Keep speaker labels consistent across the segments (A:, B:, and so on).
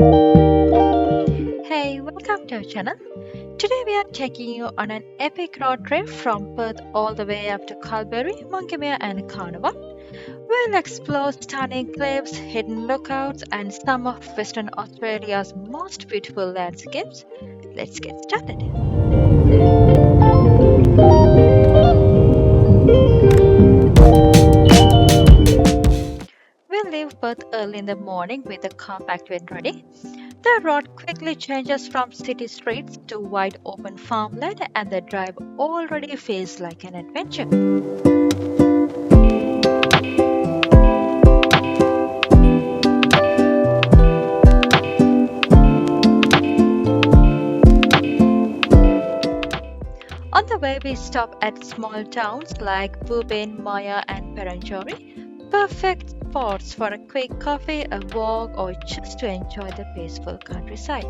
A: Hey, welcome to our channel. Today we are taking you on an epic road trip from Perth all the way up to Kalbarri, and Carnarvon. We'll explore stunning cliffs, hidden lookouts, and some of Western Australia's most beautiful landscapes. Let's get started. We leave Perth early in the morning with the car packed and ready. The road quickly changes from city streets to wide open farmland, and the drive already feels like an adventure. On the way, we stop at small towns like Wubin, Maya, and Perenjori, perfect spots for a quick coffee, a walk, or just to enjoy the peaceful countryside.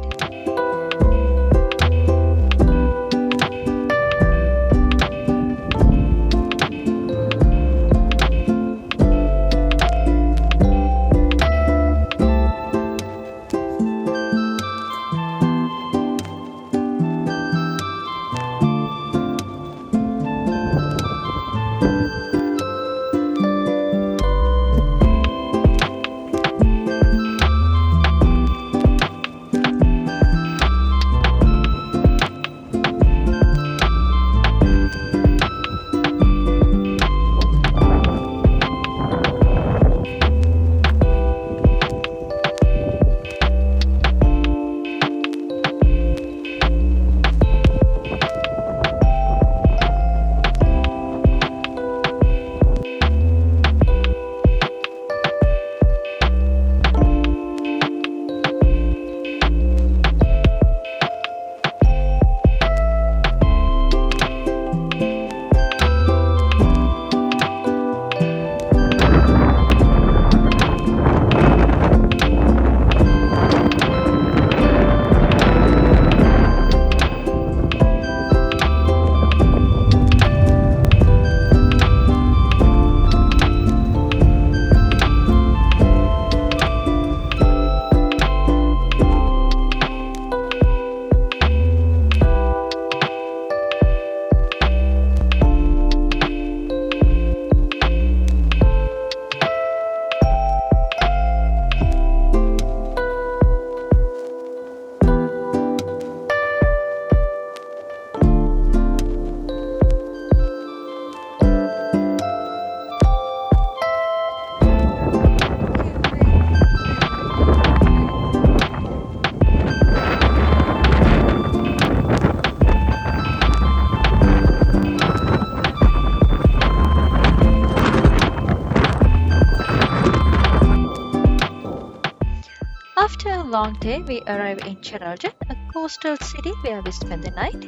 A: After a long day, we arrive in Geraldton, a coastal city where we spend the night.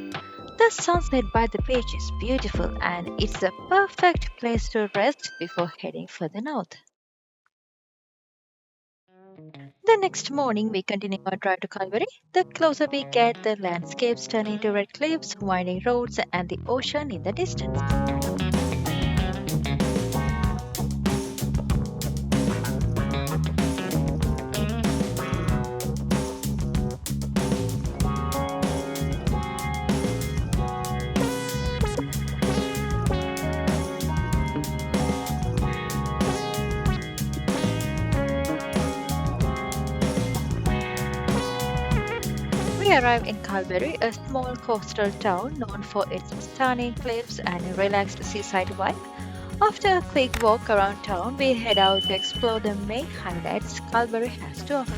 A: The sunset by the beach is beautiful, and it's the perfect place to rest before heading further north. The next morning, we continue our drive to Kalbarri. The closer we get, the landscapes turn into red cliffs, winding roads, and the ocean in the distance. We arrive in Kalbarri, a small coastal town known for its stunning cliffs and a relaxed seaside vibe. After a quick walk around town, we head out to explore the main highlights Kalbarri has to offer.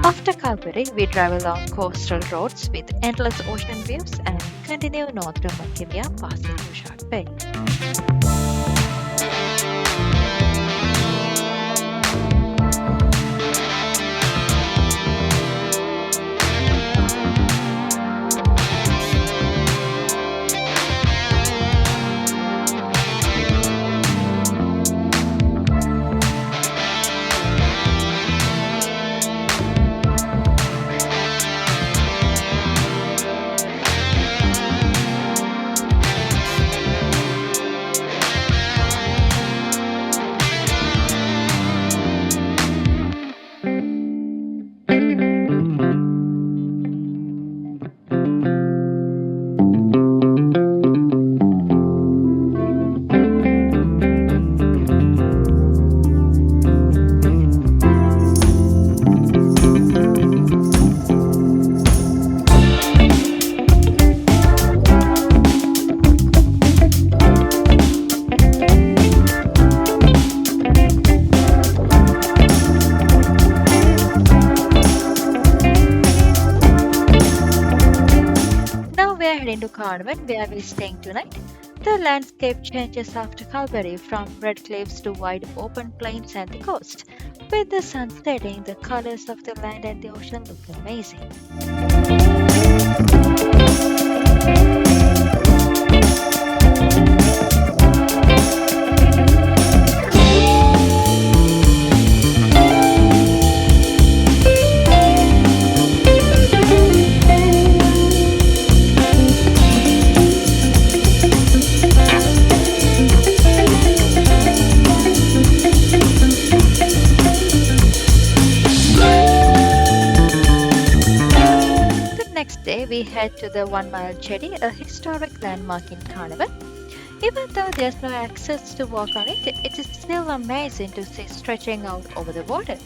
A: After Kalbarri, we drive along coastal roads with endless ocean views and continue north to Makimia, passing through Shark Bay. Heading to Carnarvon, where we're staying tonight. The landscape changes after Kalbarri from red cliffs to wide open plains and the coast. With the sun setting, the colors of the land and the ocean look amazing. We head to the 1 Mile Jetty, a historic landmark in Carnarvon. Even though there's no access to walk on it, it is still amazing to see stretching out over the water,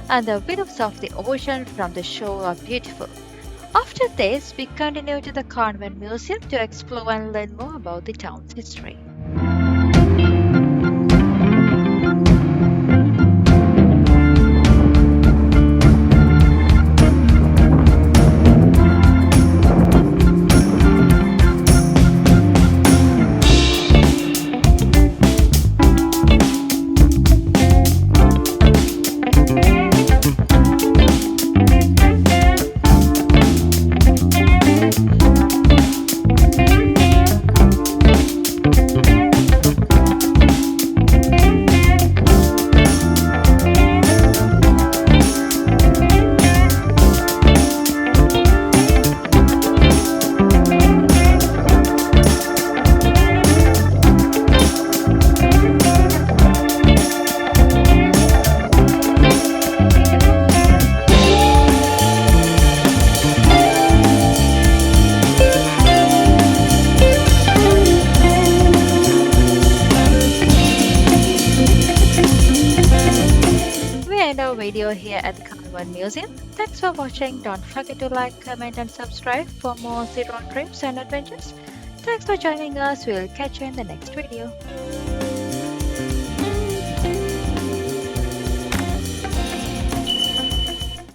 A: and the views of the ocean from the shore are beautiful. After this, we continue to the Carnarvon Museum to explore and learn more about the town's history. Video here at the Carnarvon Museum. Thanks for watching. Don't forget to like, comment and subscribe for more Aussie road trips and adventures. Thanks for joining us. We'll catch you in the next video.